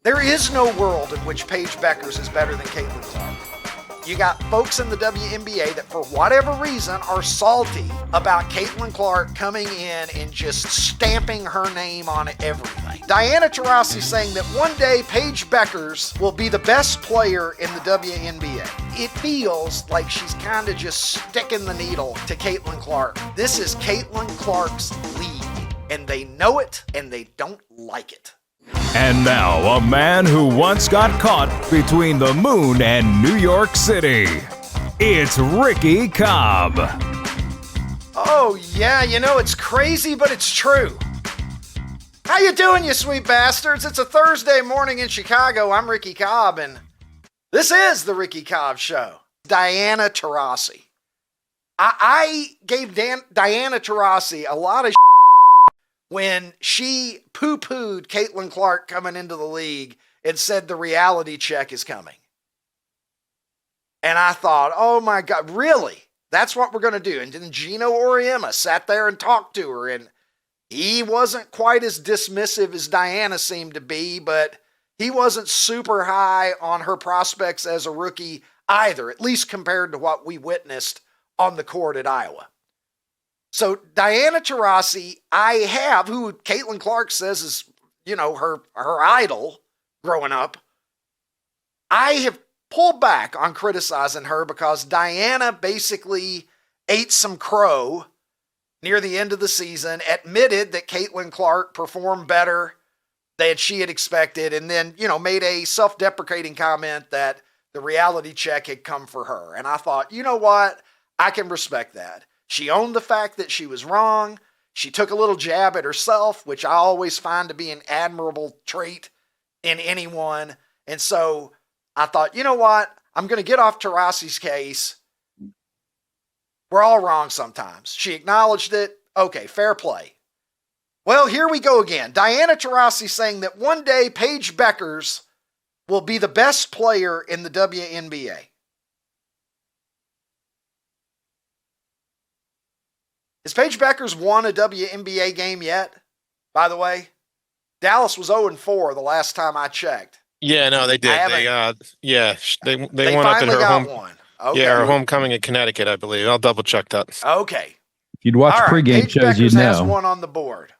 There is no world in which Paige Beckers is better than Caitlin Clark. You got folks in the WNBA that, for whatever reason, are salty about Caitlin Clark coming in and just stamping her name on everything. Diana Taurasi saying that one day Paige Beckers will be the best player in the WNBA. It feels like she's kind of just sticking the needle to Caitlin Clark. This is Caitlin Clark's league, and they know it, and they don't like it. And now, a man who once got caught between the moon and New York City. It's Ricky Cobb. Oh, yeah, you know, it's crazy, but it's true. How you doing, you sweet bastards? It's a Thursday morning in Chicago. I'm Ricky Cobb, and this is the Ricky Cobb Show. Diana Taurasi. I gave Diana Taurasi a lot of when she poo-pooed Caitlin Clark coming into the league and said the reality check is coming. And I thought, oh my God, really? That's what we're going to do? And then Gino Auriemma sat there and talked to her, and he wasn't quite as dismissive as Diana seemed to be, but he wasn't super high on her prospects as a rookie either, at least compared to what we witnessed on the court at Iowa. So Diana Taurasi, who Caitlin Clark says is, her idol growing up. I have pulled back on criticizing her because Diana basically ate some crow near the end of the season, admitted that Caitlin Clark performed better than she had expected, and then, made a self-deprecating comment that the reality check had come for her. And I thought, you know what? I can respect that. She owned the fact that she was wrong. She took a little jab at herself, which I always find to be an admirable trait in anyone. And so I thought, you know what? I'm going to get off Taurasi's case. We're all wrong sometimes. She acknowledged it. Okay, fair play. Well, here we go again. Diana Taurasi saying that one day Paige Beckers will be the best player in the WNBA. Has Paige Beckers won a WNBA game yet, by the way? Dallas was 0-4 the last time I checked. Yeah, no, they did. They won up in her home. One. Okay. Yeah, her homecoming in Connecticut, I believe. I'll double check that. Okay. If you'd watch pregame Paige shows, Beckers you'd know. has one on the board.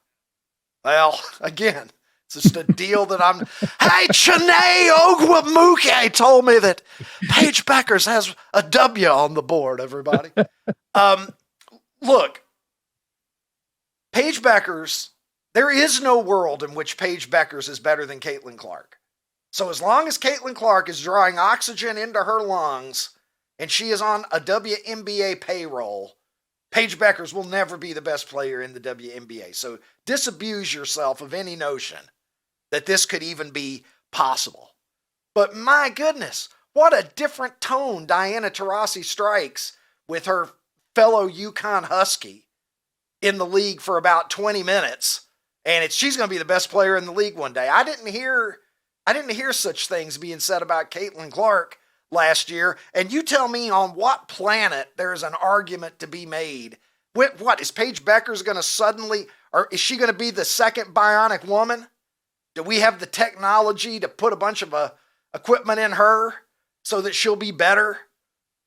Well, again, it's just a deal that I'm. Hey, Chanae Ogwumuke told me that Paige Beckers has a W on the board. Everybody, look. Paige Beckers, there is no world in which Paige Beckers is better than Caitlin Clark. So as long as Caitlin Clark is drawing oxygen into her lungs and she is on a WNBA payroll, Paige Beckers will never be the best player in the WNBA. So disabuse yourself of any notion that this could even be possible. But my goodness, what a different tone Diana Taurasi strikes with her fellow UConn Husky in the league for about 20 minutes, and she's going to be the best player in the league one day. I didn't hear such things being said about Caitlin Clark last year, and you tell me on what planet there's an argument to be made. What, is Paige Beckers going to suddenly, or is she going to be the second bionic woman? Do we have the technology to put a bunch of equipment in her so that she'll be better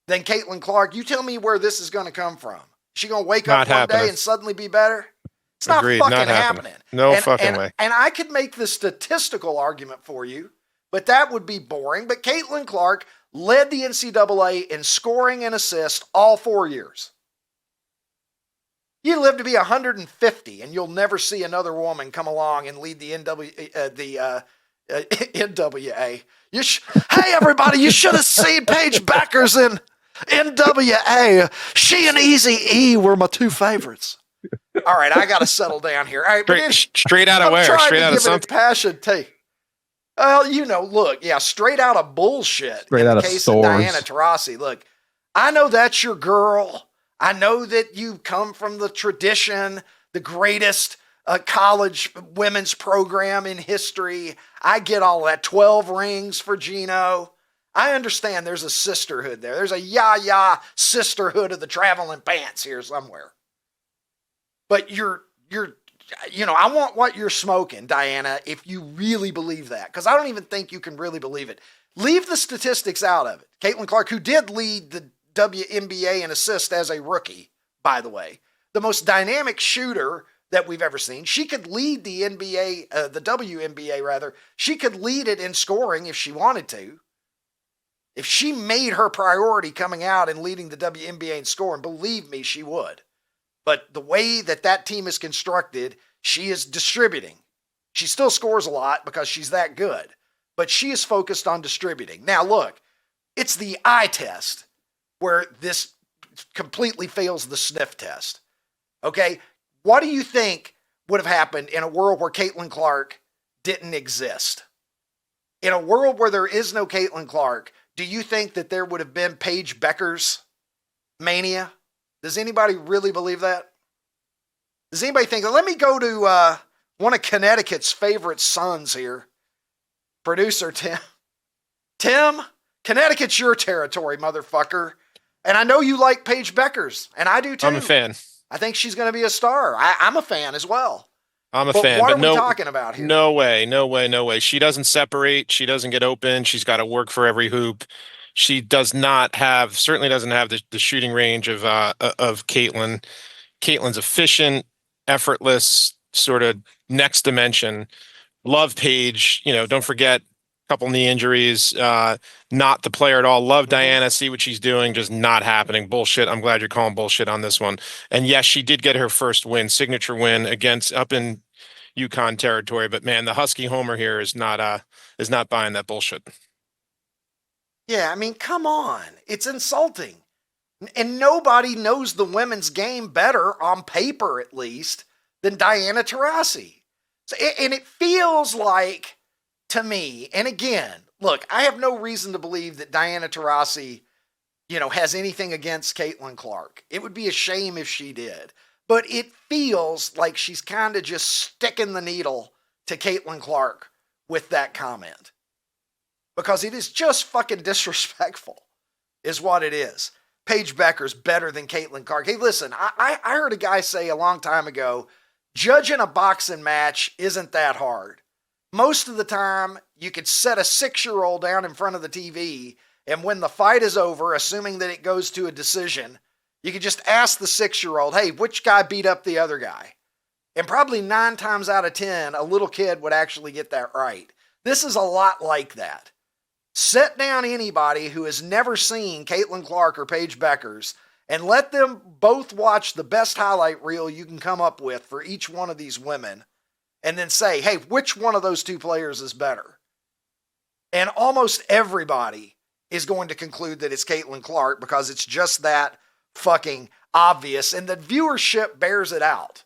than Caitlin Clark? You tell me where this is going to come from. She gonna wake up one day and suddenly be better? It's not fucking happening. No fucking way. And I could make the statistical argument for you, but that would be boring. But Caitlin Clark led the NCAA in scoring and assists all 4 years. You live to be 150, and you'll never see another woman come along and lead the NWA. Hey, everybody, you should have seen Paige Beckers in NWA. She and Easy E were my two favorites. All right, I got to settle down here. All right, straight out of where? Straight out of something. Passion take. Well, look, straight out of bullshit. Straight out of case swords. Of Diana Taurasi. Look, I know that's your girl. I know that you come from the tradition, the greatest college women's program in history. I get all that. 12 rings for Gino. I understand there's a sisterhood there. There's a yah-yah sisterhood of the traveling pants here somewhere. But you're I want what you're smoking, Diana, if you really believe that, because I don't even think you can really believe it. Leave the statistics out of it. Caitlin Clark, who did lead the WNBA in assists as a rookie, by the way, the most dynamic shooter that we've ever seen. She could lead the NBA, the WNBA rather. She could lead it in scoring if she wanted to. If she made her priority coming out and leading the WNBA in scoring, believe me, she would. But the way that team is constructed, she is distributing. She still scores a lot because she's that good, but she is focused on distributing. Now, look, it's the eye test where this completely fails the sniff test. Okay? What do you think would have happened in a world where Caitlin Clark didn't exist? In a world where there is no Caitlin Clark, do you think that there would have been Paige Becker's mania? Does anybody really believe that? Does anybody think that? Let me go to one of Connecticut's favorite sons here. Producer Tim. Tim, Connecticut's your territory, motherfucker. And I know you like Paige Becker's, and I do too. I'm a fan. I think she's going to be a star. I'm a fan as well. I'm a fan. What are we talking about here? No way. She doesn't separate. She doesn't get open. She's got to work for every hoop. She certainly doesn't have the shooting range of Caitlin. Caitlin's efficient, effortless, sort of next dimension. Love Paige. Don't forget, couple knee injuries, not the player at all. Love Diana, see what she's doing, just not happening. Bullshit. I'm glad you're calling bullshit on this one. And yes, she did get her first win, signature win up in UConn territory. But man, the Husky homer here is not buying that bullshit. Yeah, I mean, come on. It's insulting. And nobody knows the women's game better, on paper at least, than Diana Taurasi. And it feels like, to me, and again, look, I have no reason to believe that Diana Taurasi, has anything against Caitlin Clark. It would be a shame if she did. But it feels like she's kind of just sticking the needle to Caitlin Clark with that comment. Because it is just fucking disrespectful, is what it is. Paige Becker's better than Caitlin Clark. Hey, listen, I heard a guy say a long time ago, judging a boxing match isn't that hard. Most of the time, you could set a 6-year-old down in front of the TV, and when the fight is over, assuming that it goes to a decision, you could just ask the 6-year-old, hey, which guy beat up the other guy? And probably 9 times out of 10, a little kid would actually get that right. This is a lot like that. Set down anybody who has never seen Caitlin Clark or Paige Becker's and let them both watch the best highlight reel you can come up with for each one of these women, and then say, hey, which one of those two players is better? And almost everybody is going to conclude that it's Caitlin Clark because it's just that fucking obvious, and the viewership bears it out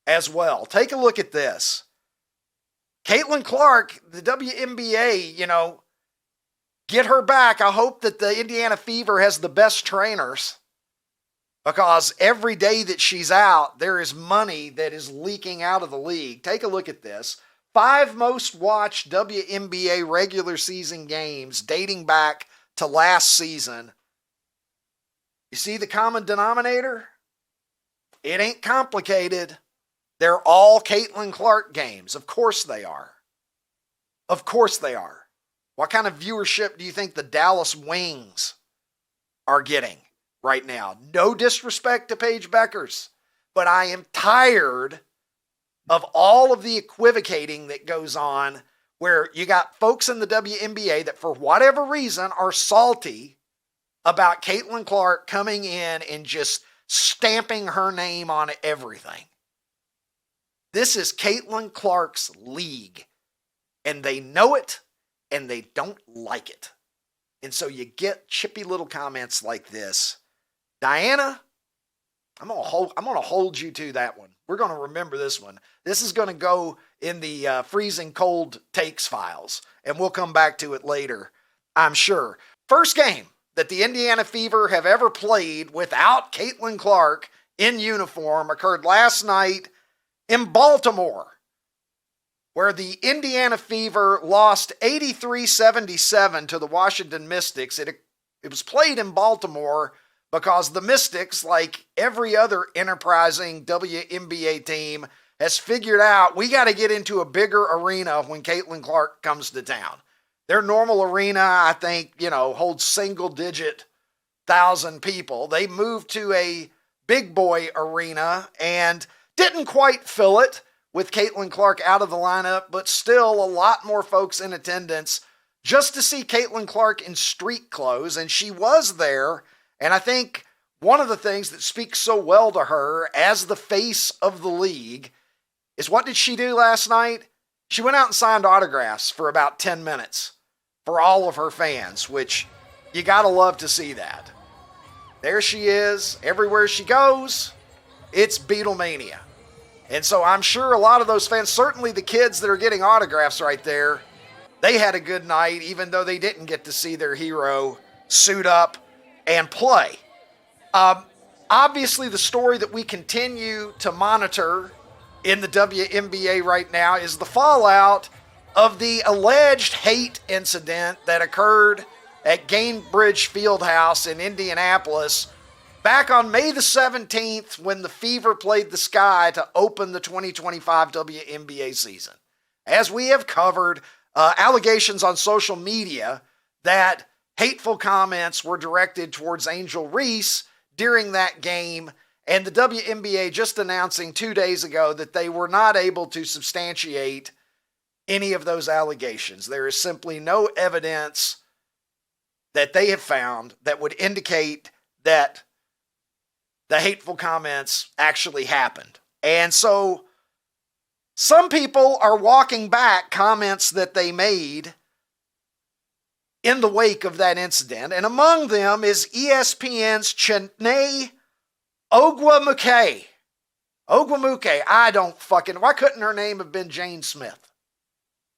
as well. Take a look at this. Caitlin Clark, the WNBA, get her back. I hope that the Indiana Fever has the best trainers, because every day that she's out, there is money that is leaking out of the league. Take a look at this. 5 most watched WNBA regular season games dating back to last season. You see the common denominator? It ain't complicated. They're all Caitlin Clark games. Of course they are. Of course they are. What kind of viewership do you think the Dallas Wings are getting right now? No disrespect to Paige Becker's, but I am tired of all of the equivocating that goes on, where you got folks in the WNBA that for whatever reason are salty about Caitlin Clark coming in and just stamping her name on everything. This is Caitlin Clark's league, and they know it, and they don't like it. And so you get chippy little comments like this. Diana, I'm gonna hold you to that one. We're gonna remember this one. This is gonna go in the freezing cold takes files, and we'll come back to it later, I'm sure. First game that the Indiana Fever have ever played without Caitlin Clark in uniform occurred last night in Baltimore, where the Indiana Fever lost 83-77 to the Washington Mystics. It was played in Baltimore because the Mystics, like every other enterprising WNBA team, has figured out we got to get into a bigger arena when Caitlin Clark comes to town. Their normal arena, I think, holds single-digit thousand people. They moved to a big boy arena and didn't quite fill it with Caitlin Clark out of the lineup, but still a lot more folks in attendance just to see Caitlin Clark in street clothes. And she was there. And I think one of the things that speaks so well to her as the face of the league is, what did she do last night? She went out and signed autographs for about 10 minutes for all of her fans, which you got to love to see that. There she is. Everywhere she goes, it's Beatlemania. And so I'm sure a lot of those fans, certainly the kids that are getting autographs right there, they had a good night, even though they didn't get to see their hero suit up and play. Obviously, the story that we continue to monitor in the WNBA right now is the fallout of the alleged hate incident that occurred at Gainbridge Fieldhouse in Indianapolis back on May the 17th, when the Fever played the Sky to open the 2025 WNBA season. As we have covered, allegations on social media that hateful comments were directed towards Angel Reese during that game, and the WNBA just announcing 2 days ago that they were not able to substantiate any of those allegations. There is simply no evidence that they have found that would indicate that the hateful comments actually happened. And so some people are walking back comments that they made in the wake of that incident. And among them is ESPN's Chiney Ogwumike. Why couldn't her name have been Jane Smith?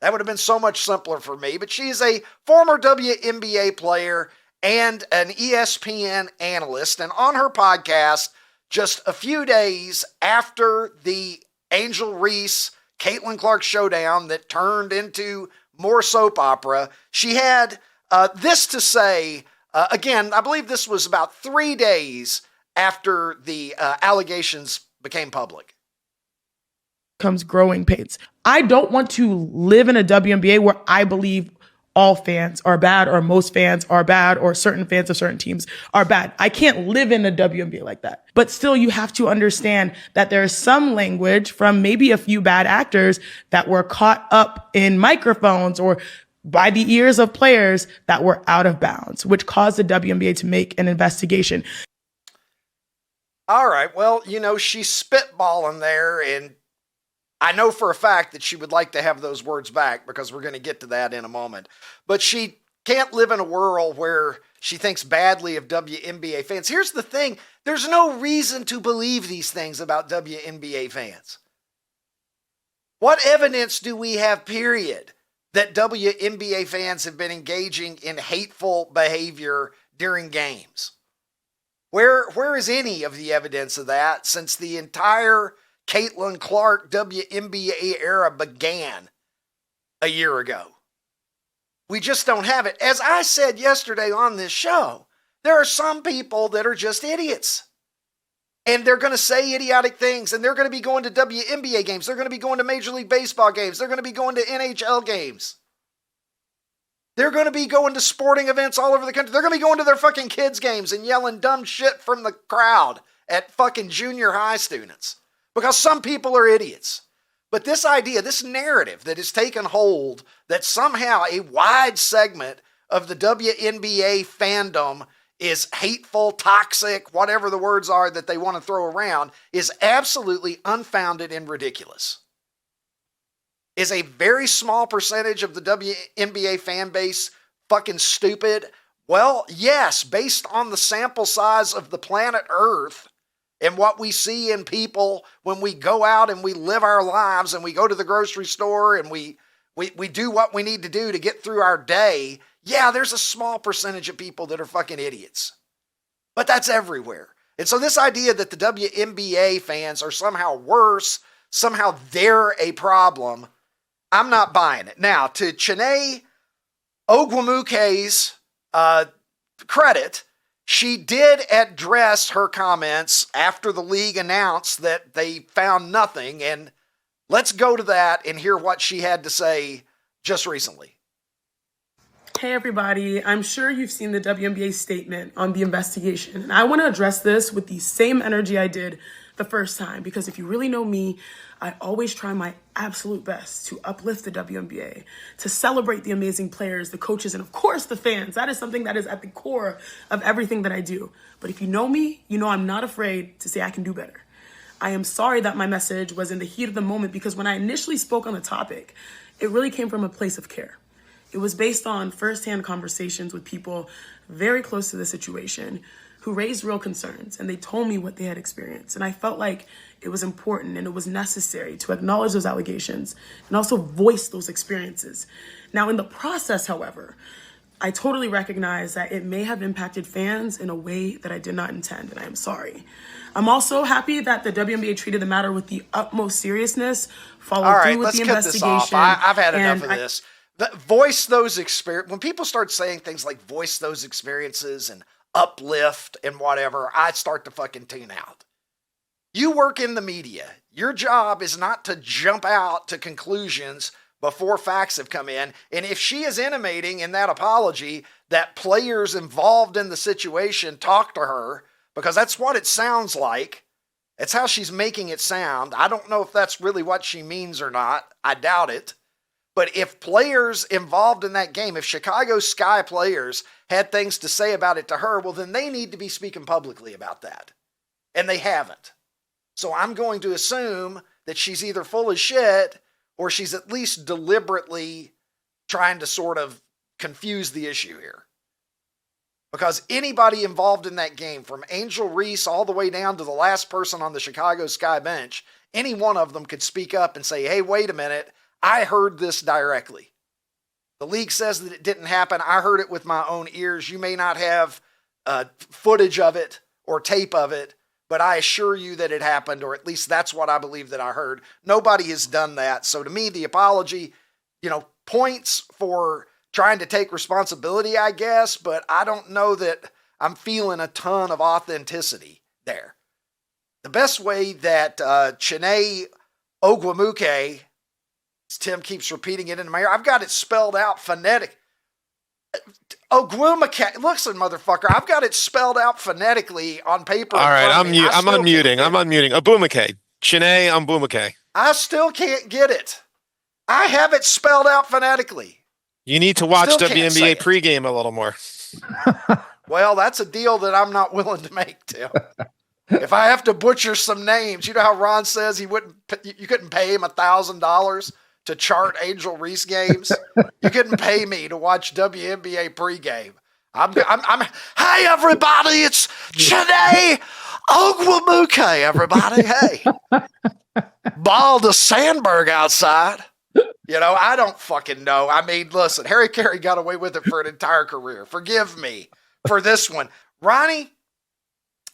That would have been so much simpler for me. But she's a former WNBA player and an ESPN analyst. And on her podcast, just a few days after the Angel Reese, Caitlin Clark showdown that turned into more soap opera, she had this to say. Again, I believe this was about 3 days after the allegations became public. Comes growing pains. I don't want to live in a WNBA where I believe all fans are bad, or most fans are bad, or certain fans of certain teams are bad. I can't live in a WNBA like that. But still, you have to understand that there's some language from maybe a few bad actors that were caught up in microphones or by the ears of players that were out of bounds, which caused the WNBA to make an investigation. All right. Well, she's spitballing there, and I know for a fact that she would like to have those words back, because we're going to get to that in a moment. But she can't live in a world where she thinks badly of WNBA fans. Here's the thing. There's no reason to believe these things about WNBA fans. What evidence do we have, period, that WNBA fans have been engaging in hateful behavior during games? Where is any of the evidence of that since the entire Caitlin Clark WNBA era began a year ago? We just don't have it. As I said yesterday on this show, there are some people that are just idiots. And they're going to say idiotic things, and they're going to be going to WNBA games. They're going to be going to Major League Baseball games. They're going to be going to NHL games. They're going to be going to sporting events all over the country. They're going to be going to their fucking kids' games and yelling dumb shit from the crowd at fucking junior high students. Because some people are idiots. But this idea, this narrative that has taken hold, that somehow a wide segment of the WNBA fandom is hateful, toxic, whatever the words are that they want to throw around, is absolutely unfounded and ridiculous. Is a very small percentage of the WNBA fan base fucking stupid? Well, yes, based on the sample size of the planet Earth and what we see in people when we go out and we live our lives and we go to the grocery store and we do what we need to do to get through our day. Yeah, there's a small percentage of people that are fucking idiots. But that's everywhere. And so this idea that the WNBA fans are somehow worse, somehow they're a problem, I'm not buying it. Now, to Chiney Ogwumike's credit, she did address her comments after the league announced that they found nothing. And Let's go to that and hear what she had to say just recently. Hey everybody, I'm sure you've seen the WNBA statement on the investigation, and I want to address this with the same energy I did the first time, because if you really know me, I always try my absolute best to uplift the WNBA, to celebrate the amazing players, the coaches, and of course the fans. That is something that is at the core of everything that I do. But if you know me, you know I'm not afraid to say I can do better. I am sorry that my message was in the heat of the moment, because when I initially spoke on the topic, it really came from a place of care. It was based on firsthand conversations with people very close to the situation who raised real concerns, and they told me what they had experienced. And I felt like it was important and it was necessary to acknowledge those allegations and also voice those experiences. Now, in the process, however, I totally recognize that it may have impacted fans in a way that I did not intend, and I am sorry. I'm also happy that the WNBA treated the matter with the utmost seriousness, followed through with the investigation. All right, let's cut this off. I've had enough of this. Voice those experiences. When people start saying things like voice those experiences and uplift and whatever, I start to fucking tune out. You work in the media. Your job is not to jump out to conclusions before facts have come in. And if she is intimating in that apology that players involved in the situation talk to her, because that's what it sounds like. It's how she's making it sound. I don't know if that's really what she means or not. I doubt it. But if players involved in that game, if Chicago Sky players had things to say about it to her, well, then they need to be speaking publicly about that. And they haven't. So I'm going to assume that she's either full of shit or she's at least deliberately trying to sort of confuse the issue here. Because anybody involved in that game, from Angel Reese all the way down to the last person on the Chicago Sky bench, any one of them could speak up and say, hey, wait a minute, I heard this directly. The league says that it didn't happen. I heard it with my own ears. You may not have footage of it or tape of it, but I assure you that it happened, or at least that's what I believe that I heard. Nobody has done that. So to me, the apology, points for trying to take responsibility, I guess, but I don't know that I'm feeling a ton of authenticity there. The best way that Chiney Ogwumike, Tim keeps repeating it in my ear, I've got it spelled out phonetic. Ogwumike, listen, motherfucker, I've got it spelled out phonetically on paper. All right, I'm unmuting. Ogwumike. Chiney Ogwumike. I still can't get it. I have it spelled out phonetically. You need to watch WNBA pregame a little more. Well, that's a deal that I'm not willing to make, Tim. If I have to butcher some names, you know how Ron says you couldn't pay him $1,000 to chart Angel Reese games? You couldn't pay me to watch WNBA pregame. I'm hey everybody, it's Chiney Ogwumike, everybody. Hey. Ball to Sandberg outside. I don't fucking know. I mean, listen, Harry Carey got away with it for an entire career. Forgive me for this one. Ronnie,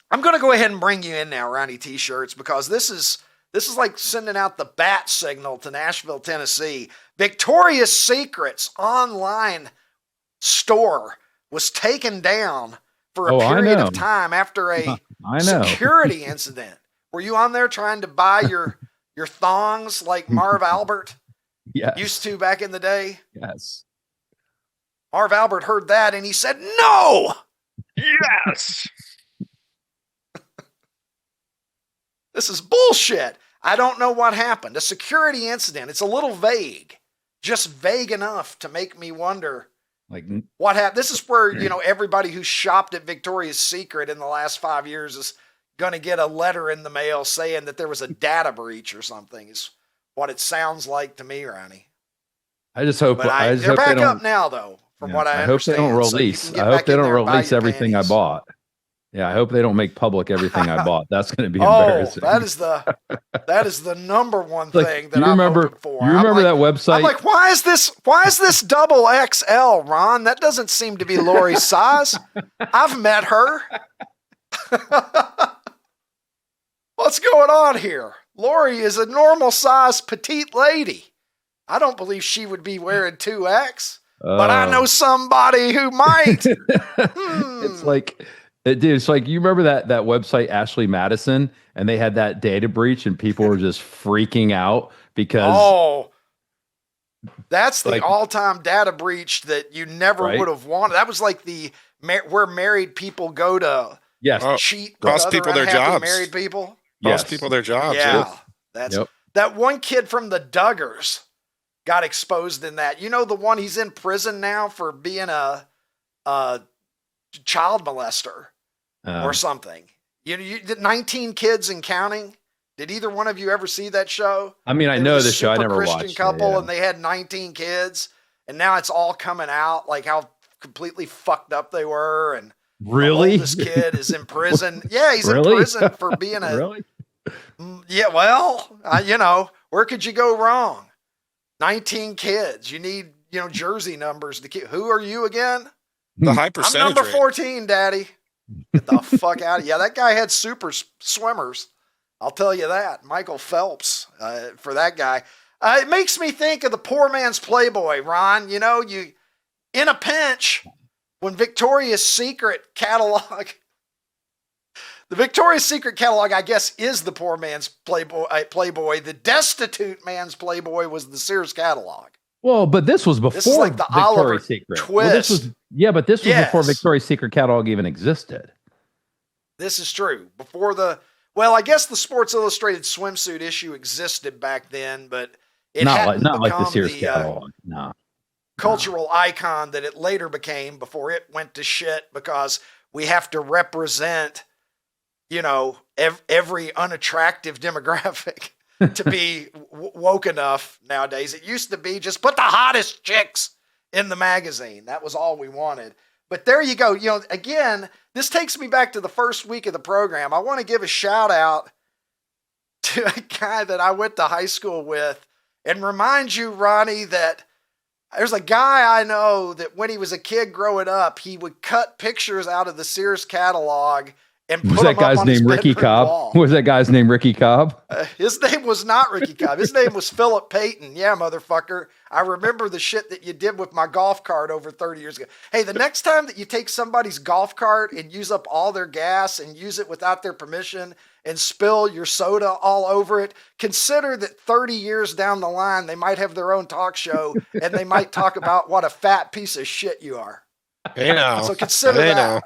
I'm going to go ahead and bring you in now, Ronnie T-shirts, because this is like sending out the bat signal to Nashville, Tennessee. Victoria's Secret's online store was taken down for a period of time after a security incident. Were you on there trying to buy your thongs like Marv Albert used to back in the day? Yes. Marv Albert heard that and he said, no! Yes! This is bullshit. I don't know what happened. A security incident. It's a little vague. Just vague enough to make me wonder what happened. This is where, everybody who shopped at Victoria's Secret in the last 5 years is going to get a letter in the mail saying that there was a data breach or something, is what it sounds like to me, Ronnie. I just hope they're back up now, though, from what I understand. I hope they don't release. I hope they don't release everything I bought. Yeah, I hope they don't make public everything I bought. That's going to be embarrassing. That is the number one thing that I'm hoping for. You remember that website? I'm like, why is this double XL, Ron? That doesn't seem to be Lori's size. I've met her. What's going on here? Lori is a normal size petite lady. I don't believe she would be wearing 2X, but I know somebody who might. It's like, it's like, you remember that website, Ashley Madison, and they had that data breach and people were just freaking out because that's the like, all-time data breach that you never would have wanted. That was like where married people go to cheat with cost other people their unhappy jobs. married people. Cost people their jobs. Yeah, that one kid from the Duggars got exposed in that. You know, the one, he's in prison now for being a child molester or something. You 19 kids and counting. Did either one of you ever see that show? I mean, I know the show. I never Christian watched couple, it, and they had 19 kids, and now it's all coming out, like how completely fucked up they were. And really, this kid is in prison. Yeah, he's in prison for being a. Really? Yeah, well, where could you go wrong? 19 kids. You need, jersey numbers to keep. Who are you again? The high percentage. I'm number 14, Daddy. Get the fuck out of here. Yeah, that guy had super swimmers. I'll tell you that. Michael Phelps, for that guy. It makes me think of the poor man's Playboy, Ron. You in a pinch, when Victoria's Secret catalog, the Victoria's Secret catalog, I guess, is the poor man's Playboy. The destitute man's Playboy was the Sears catalog. Well, but this was before this is like the Victoria's Oliver Secret. twist. Well, this was before Victoria's Secret catalog even existed. This is true. Well, I guess the Sports Illustrated swimsuit issue existed back then, but it not like the Sears catalog. No. Cultural icon that it later became before it went to shit, because we have to represent, every unattractive demographic to be woke enough nowadays. It used to be just put the hottest chicks in the magazine. That was all we wanted. But there you go. Again, this takes me back to the first week of the program. I want to give a shout out to a guy that I went to high school with and remind you, Ronnie, that there's a guy I know that when he was a kid growing up, he would cut pictures out of the Sears catalog and put them up on his bedroom wall. Was that guy's name Ricky Cobb? His name was not Ricky Cobb. His name was Philip Payton. Yeah, motherfucker. I remember the shit that you did with my golf cart over 30 years ago. Hey, the next time that you take somebody's golf cart and use up all their gas and use it without their permission and spill your soda all over it, consider that 30 years down the line, they might have their own talk show and they might talk about what a fat piece of shit you are. So consider that.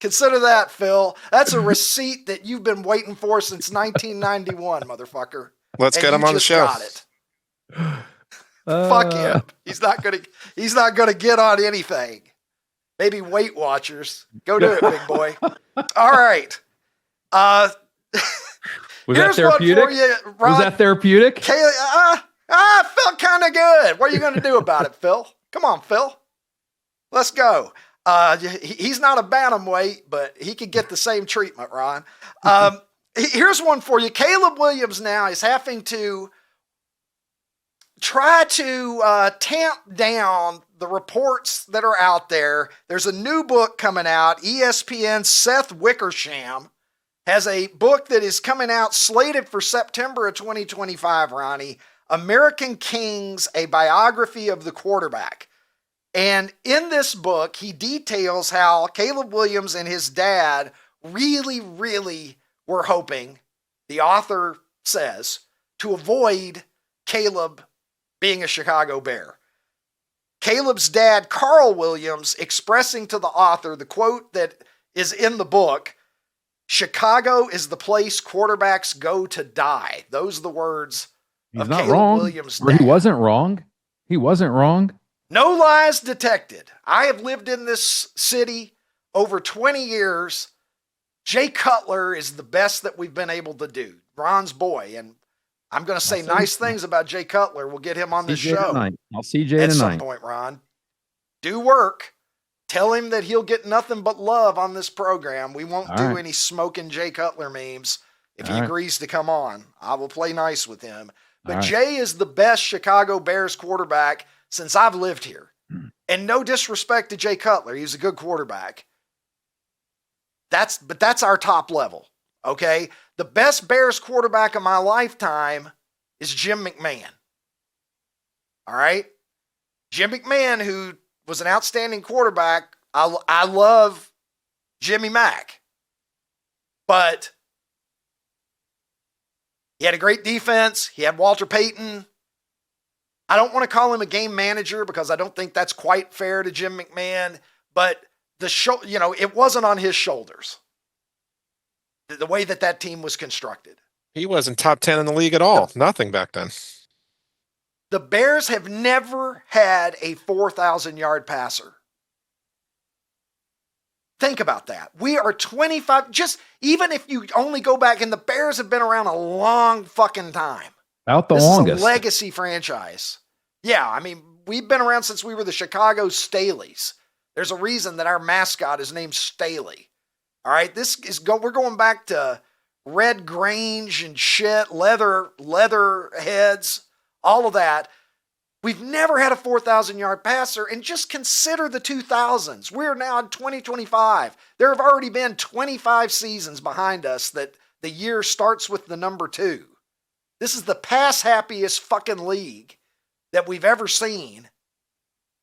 Consider that, Phil. That's a receipt that you've been waiting for since 1991, motherfucker. Let's get him on the show. Got it. Fuck him. He's not gonna get on anything. Maybe Weight Watchers. Go do it, big boy. All right. Was that therapeutic? You, Ron. Was that therapeutic? Felt kind of good. What are you going to do about it, Phil? Come on, Phil. Let's go. He's not a bantamweight, but he could get the same treatment, Ron. Here's one for you. Caleb Williams now is having to try to tamp down the reports that are out there. There's a new book coming out. ESPN's Seth Wickersham has a book that is coming out slated for September of 2025, Ronnie. American Kings, a biography of the quarterback. And in this book, he details how Caleb Williams and his dad really, really were hoping, the author says, to avoid Caleb being a Chicago Bear. Caleb's dad, Carl Williams, expressing to the author the quote that is in the book, "Chicago is the place quarterbacks go to die." Those are the words of Caleb Williams' dad. He wasn't wrong. He wasn't wrong. No lies detected. I have lived in this city over 20 years. Jay Cutler is the best that we've been able to do. Ron's boy. And I'm going to say nice things about Jay Cutler. We'll get him on this show. I'll see Jay at tonight. Some point, Ron. Do work. Tell him that he'll get nothing but love on this program. We won't do any smoking Jay Cutler memes. If he agrees to come on, I will play nice with him. But Jay is the best Chicago Bears quarterback since I've lived here. And no disrespect to Jay Cutler. He's a good quarterback. But that's our top level. Okay. The best Bears quarterback of my lifetime is Jim McMahon. All right. Jim McMahon, who was an outstanding quarterback. I love Jimmy Mack, but He had a great defense. He had Walter Payton. I don't want to call him a game manager because I don't think that's quite fair to Jim McMahon, but it wasn't on his shoulders. The way that team was constructed. He wasn't top 10 in the league at all. Nothing back then. The Bears have never had a 4,000-yard passer. Think about that. We are 25, even if you only go back, and the Bears have been around a long fucking time. Out the this longest. Is a legacy franchise. Yeah, I mean, we've been around since we were the Chicago Staleys. There's a reason that our mascot is named Staley. All right, we're going back to Red Grange and shit, leather heads, all of that. We've never had a 4,000-yard passer, and just consider the 2000s. We're now in 2025. There have already been 25 seasons behind us that the year starts with the number 2. This is the pass-happiest fucking league that we've ever seen,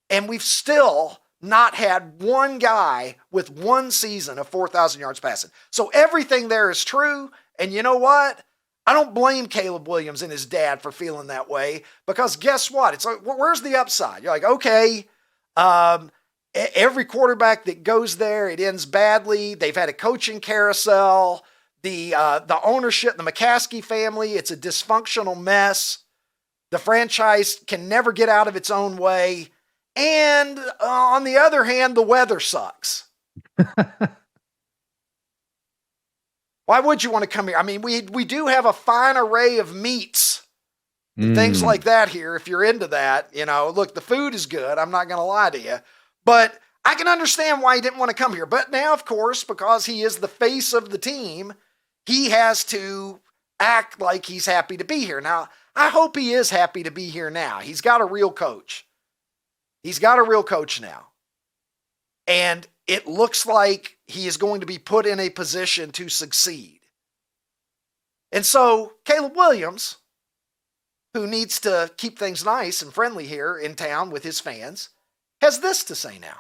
and we've still not had one guy with one season of 4,000 yards passing. So everything there is true, and you know what? I don't blame Caleb Williams and his dad for feeling that way, because guess what? It's like, where's the upside? You're like, okay, every quarterback that goes there, it ends badly. They've had a coaching carousel. The ownership, the McCaskey family, it's a dysfunctional mess. The franchise can never get out of its own way. And on the other hand, the weather sucks. Why would you want to come here? I mean, we do have a fine array of meats and things like that here. If you're into that, look, the food is good. I'm not going to lie to you, but I can understand why he didn't want to come here. But now, of course, because he is the face of the team, he has to act like he's happy to be here. Now, I hope he is happy to be here now. He's got a real coach. He's got a real coach now. And it looks like he is going to be put in a position to succeed. And so Caleb Williams, who needs to keep things nice and friendly here in town with his fans, has this to say now.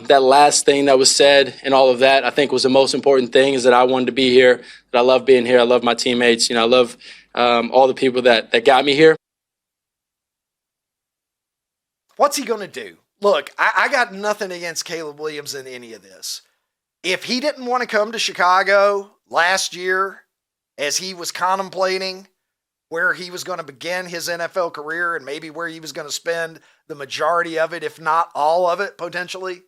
That last thing that was said and all of that, I think was the most important thing, is that I wanted to be here, that I love being here. I love my teammates. I love all the people that got me here. What's he going to do? Look, I got nothing against Caleb Williams in any of this. If he didn't want to come to Chicago last year as he was contemplating where he was going to begin his NFL career and maybe where he was going to spend the majority of it, if not all of it, potentially,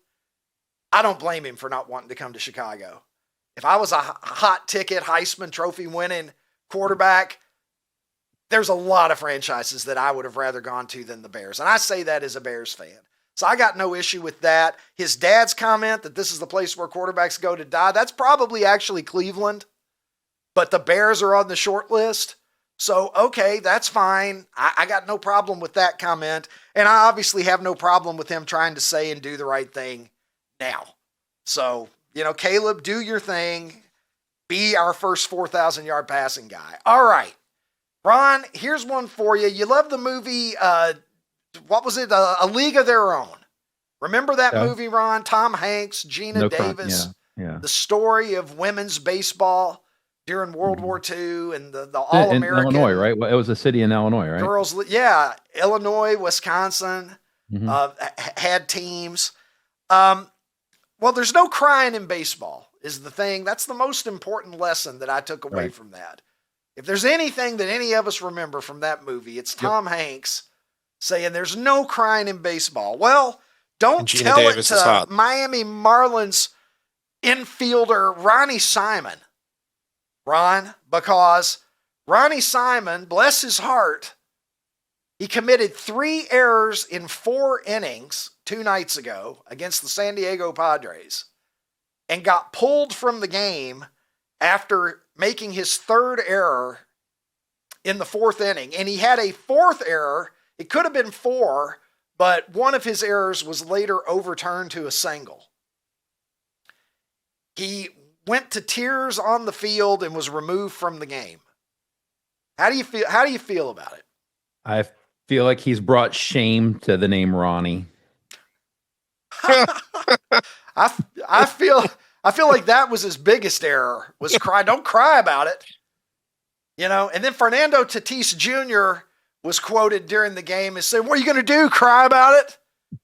I don't blame him for not wanting to come to Chicago. If I was a hot ticket Heisman Trophy winning quarterback, there's a lot of franchises that I would have rather gone to than the Bears. And I say that as a Bears fan. So I got no issue with that. His dad's comment that this is the place where quarterbacks go to die, that's probably actually Cleveland, but the Bears are on the short list. So, okay, that's fine. I got no problem with that comment. And I obviously have no problem with him trying to say and do the right thing now. So, Caleb, do your thing. Be our first 4,000-yard passing guy. All right. Ron, here's one for you. You love the movie, what was it? A League of Their Own. Remember that movie, Ron? Tom Hanks, Gina Davis. Yeah. The story of women's baseball during World War II and the All-American. In Illinois, right? It was a city in Illinois, right? Girls, yeah. Illinois, Wisconsin had teams. Well, there's no crying in baseball is the thing. That's the most important lesson that I took away from that. If there's anything that any of us remember from that movie, it's Tom Hanks saying there's no crying in baseball. Well, don't tell Davis it to Miami Marlins infielder Ronnie Simon, Ron, because Ronnie Simon, bless his heart, he committed 3 errors in 4 innings 2 nights ago against the San Diego Padres and got pulled from the game after making his 3rd error in the 4th inning. And he had a 4th error. It could have been 4, but one of his errors was later overturned to a single. He went to tears on the field and was removed from the game. How do you feel? How do you feel about it? I feel like he's brought shame to the name Ronnie. I feel like that was his biggest error, was cry. Don't cry about it. And then Fernando Tatis Jr. was quoted during the game and said, "What are you going to do? Cry about it?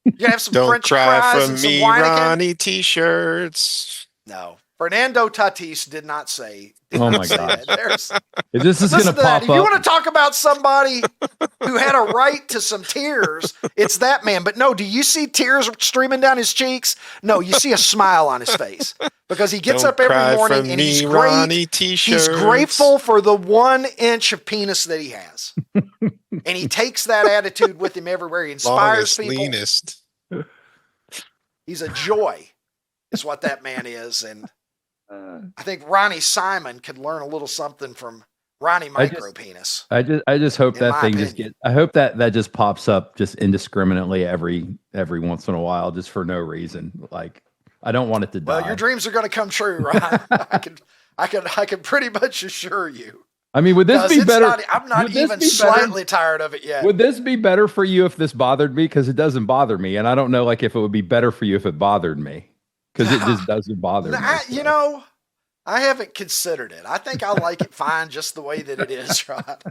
You going to have some Don't French cry fries from and some me, wine again?" Ronnie t-shirts. No, Fernando Tatis did not say. Oh my God! If this is going to pop If you up, want to talk about somebody who had a right to some tears, it's that man. But no, do you see tears streaming down his cheeks? No, you see a smile on his face because he gets up every morning and he's He's grateful for the 1 inch of penis that he has, and he takes that attitude with him everywhere. He inspires people. Leanest. He's a joy, is what that man is, and I think Ronnie Simon could learn a little something from Ronnie Micropenis. I just hope that thing I hope that just pops up just indiscriminately every once in a while, just for no reason. Like, I don't want it to die. Well, your dreams are going to come true, Ron. I can pretty much assure you. I mean, would this be better? I'm not even slightly tired of it yet. Would this be better for you if this bothered me? Because it doesn't bother me, and I don't know, like, if it would be better for you if it bothered me. Because it just doesn't bother me. I haven't considered it. I think I like it fine just the way that it is, Rod.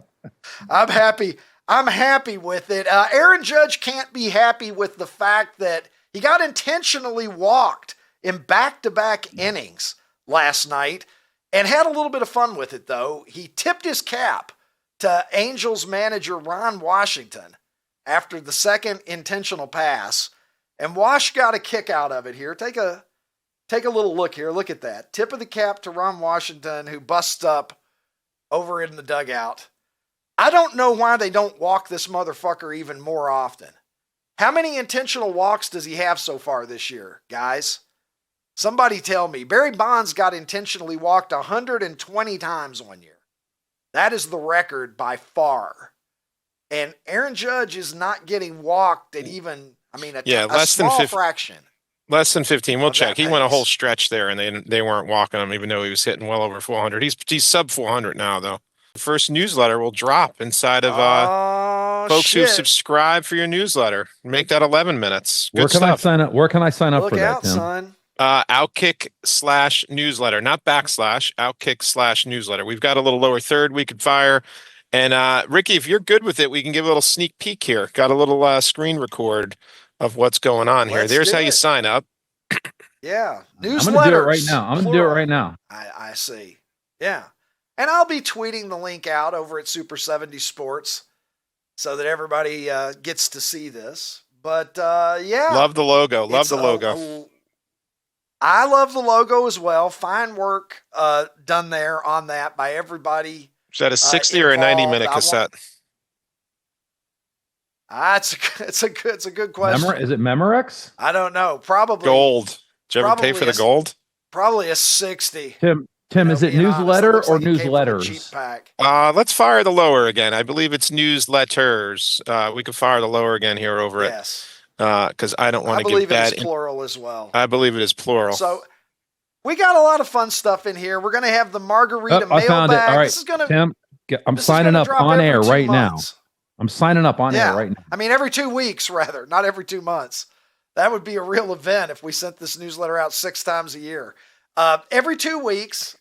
I'm happy. I'm happy with it. Aaron Judge can't be happy with the fact that he got intentionally walked in back-to-back innings last night and had a little bit of fun with it, though. He tipped his cap to Angels manager Ron Washington after the second intentional pass, and Wash got a kick out of it here. Take a little look here. Look at that. Tip of the cap to Ron Washington, who busts up over in the dugout. I don't know why they don't walk this motherfucker even more often. How many intentional walks does he have so far this year, guys? Somebody tell me. Barry Bonds got intentionally walked 120 times one year. That is the record by far. And Aaron Judge is not getting walked at even, a small fraction. Less than 15. We'll check. He went a whole stretch there, and they weren't walking him, even though he was hitting well over 400. He's sub 400 now, though. The first newsletter will drop inside of folks who subscribe for your newsletter. Make that 11 minutes. Good stuff. Can I sign up? Where can I sign up for that, Tim? Son. OutKick/newsletter, not / OutKick/newsletter. We've got a little lower third we could fire. And Ricky, if you're good with it, we can give a little sneak peek here. Got a little screen record of what's going on here. There's how you sign up. Yeah. Newsletters. I'm going to do it right now. I'm going to do it right now. I see. Yeah. And I'll be tweeting the link out over at Super 70 Sports so that everybody gets to see this. But yeah. Love the logo. Love the logo. I love the logo as well. Fine work done there on that by everybody. Is that a 60 or a 90-minute cassette? It's a good question. Is it Memorex? I don't know. Probably gold. Did you ever pay for the gold? Probably a 60. Tim, is it newsletter or newsletters? Let's fire the lower again. I believe it's newsletters. We can fire the lower again here over it. Because I don't want to give bad. I believe it's plural as well. I believe it is plural. So we got a lot of fun stuff in here. We're going to have the margarita mailbag. I found it. All right, this is gonna, Tim, I'm signing up on air right now. I'm signing up on air right now. I mean, every 2 weeks, rather, not every 2 months. That would be a real event if we sent this newsletter out 6 times a year. Every 2 weeks,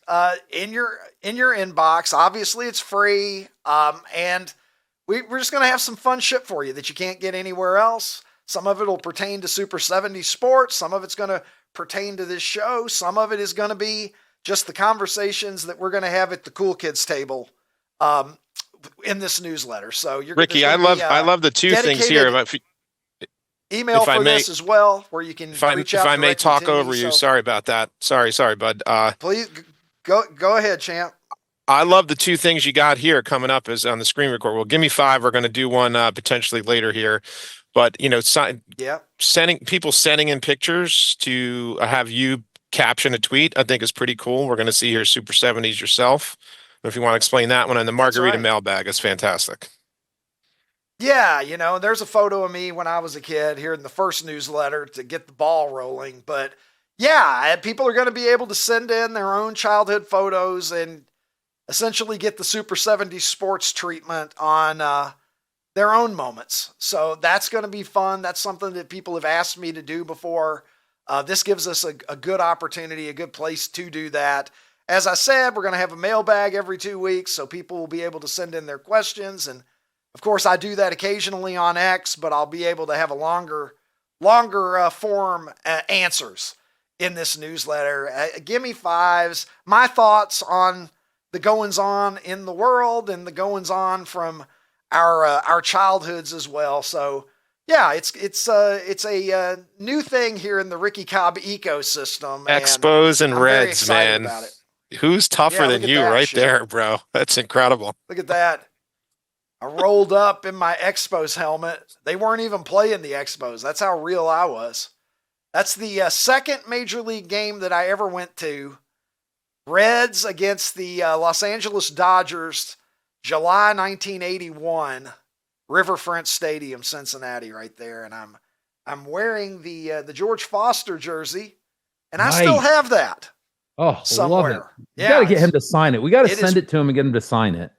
in your inbox. Obviously, it's free, and we're just going to have some fun shit for you that you can't get anywhere else. Some of it will pertain to Super 70 Sports. Some of it's going to pertain to this show. Some of it is going to be just the conversations that we're going to have at the Cool Kids table in this newsletter. So you're Ricky, I love the two things here. Email for this as well, where you can reach out. If I may talk over you, sorry about that. Sorry, bud. Please go ahead, champ. I love the two things you got here coming up is on the screen record. Well, give me 5. We're going to do one potentially later here. But, sending in pictures to have you caption a tweet, I think is pretty cool. We're going to see here Super 70s yourself. If you want to explain that one, and the margarita mailbag is fantastic. Yeah, there's a photo of me when I was a kid here in the first newsletter to get the ball rolling. But yeah, people are going to be able to send in their own childhood photos and essentially get the Super 70 Sports treatment on their own moments. So that's going to be fun. That's something that people have asked me to do before. This gives us a good opportunity, a good place to do that. as I said, we're going to have a mailbag every 2 weeks, so people will be able to send in their questions. And of course, I do that occasionally on X, but I'll be able to have a longer form answers in this newsletter. Gimme fives, my thoughts on the goings on in the world and the goings on from our childhoods as well. So yeah, it's a new thing here in the Ricky Cobb ecosystem. Expos and I'm very Reds, excited man. about it. Who's tougher Yeah, than look at you that right shit. there, bro? That's incredible. Look at that. I rolled up in my Expos helmet. They weren't even playing the Expos. That's how real I was. That's the second Major League game that I ever went to. Reds against the Los Angeles Dodgers, July 1981, Riverfront Stadium, Cincinnati, right there. And I'm wearing the George Foster jersey, and I still Nice. have that. Oh, somewhere. love it. Yeah, You got to get him to sign it. We got to it send is- it to him and get him to sign it.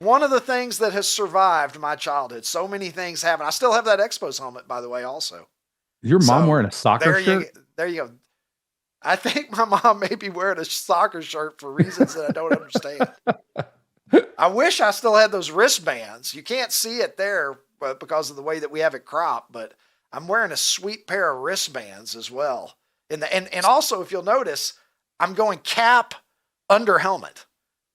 One of the things that has survived my childhood. So many things happen. I still have that Expos helmet, by the way, also. Is your mom So, wearing a soccer shirt? There you go. I think my mom may be wearing a soccer shirt for reasons that I don't understand. I wish I still had those wristbands. You can't see it there because of the way that we have it cropped, but I'm wearing a sweet pair of wristbands as well. And also, if you'll notice, I'm going cap under helmet,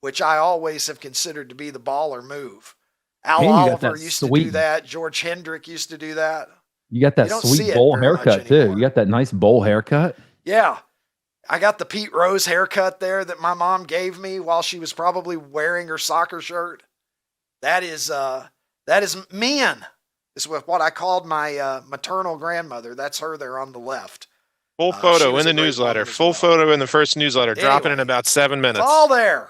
which I always have considered to be the baller move. Al And you got Oliver that used to sweet- do that. George Hendrick used to do that. You got that You don't see sweet it bowl very much haircut too. anymore. You got that nice bowl haircut. Yeah. I got the Pete Rose haircut there that my mom gave me while she was probably wearing her soccer shirt. That is Mian. This is what I called my maternal grandmother. That's her there on the left. Full she photo was in a the great newsletter. woman as Full well. photo in the first newsletter. Dropping in Anyway, about 7 minutes. It's all there.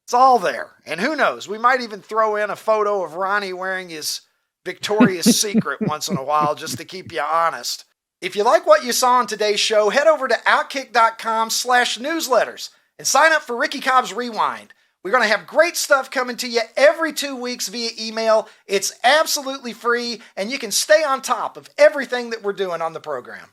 It's all there. And who knows? We might even throw in a photo of Ronnie wearing his Victoria's Secret once in a while just to keep you honest. If you like what you saw on today's show, head over to outkick.com/newsletters and sign up for Ricky Cobb's Rewind. We're going to have great stuff coming to you every 2 weeks via email. It's absolutely free, and you can stay on top of everything that we're doing on the program.